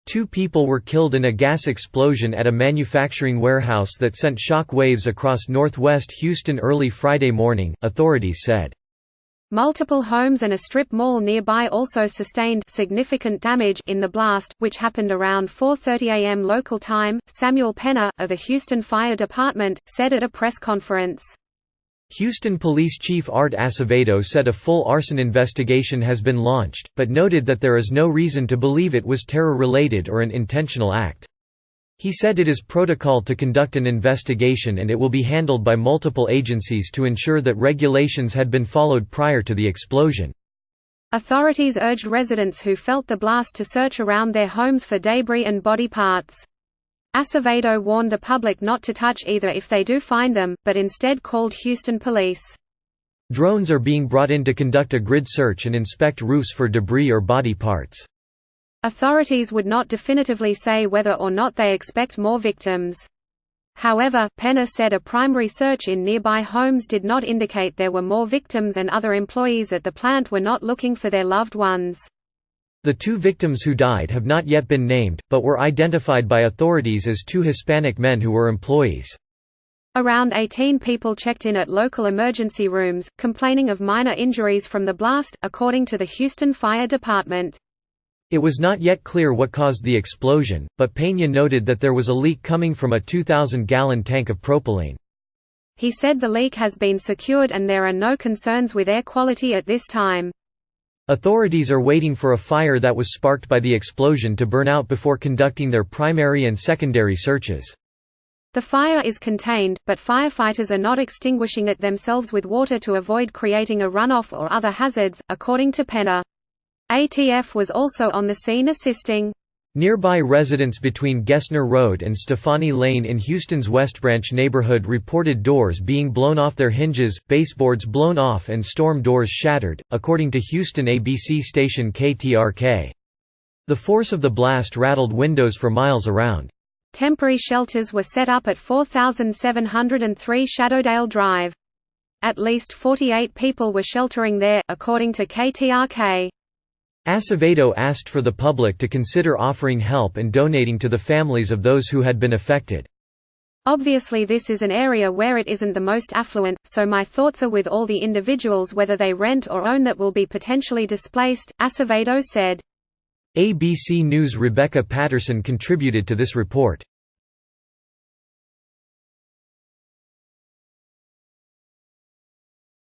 2 people were killed in a gas explosion at a manufacturing warehouse that sent shock waves across northwest Houston early Friday morning, authorities said. Multiple homes and a strip mall nearby also sustained significant damage in the blast, which happened around 4:30 a.m. local time, Samuel Penner, of the Houston Fire Department, said at a press conference. Houston Police Chief Art Acevedo said a full arson investigation has been launched, but noted that there is no reason to believe it was terror-related or an intentional act. He said it is protocol to conduct an investigation and it will be handled by multiple agencies to ensure that regulations had been followed prior to the explosion. Authorities urged residents who felt the blast to search around their homes for debris and body parts. Acevedo warned the public not to touch either if they do find them, but instead called Houston police. Drones are being brought in to conduct a grid search and inspect roofs for debris or body parts. Authorities would not definitively say whether or not they expect more victims. However, Penner said a primary search in nearby homes did not indicate there were more victims and other employees at the plant were not looking for their loved ones. The 2 victims who died have not yet been named, but were identified by authorities as 2 Hispanic men who were employees. Around 18 people checked in at local emergency rooms, complaining of minor injuries from the blast, according to the Houston Fire Department. It was not yet clear what caused the explosion, but Peña noted that there was a leak coming from a 2,000-gallon tank of propylene. He said the leak has been secured and there are no concerns with air quality at this time. Authorities are waiting for a fire that was sparked by the explosion to burn out before conducting their primary and secondary searches. The fire is contained, but firefighters are not extinguishing it themselves with water to avoid creating a runoff or other hazards, according to Penner. ATF was also on the scene assisting. Nearby residents between Gessner Road and Stefani Lane in Houston's West Branch neighborhood reported doors being blown off their hinges, baseboards blown off and storm doors shattered, according to Houston ABC station KTRK. The force of the blast rattled windows for miles around. Temporary shelters were set up at 4703 Shadowdale Drive. At least 48 people were sheltering there, according to KTRK. Acevedo asked for the public to consider offering help and donating to the families of those who had been affected. Obviously this is an area where it isn't the most affluent, so my thoughts are with all the individuals whether they rent or own that will be potentially displaced, Acevedo said. ABC News' Rebecca Patterson contributed to this report.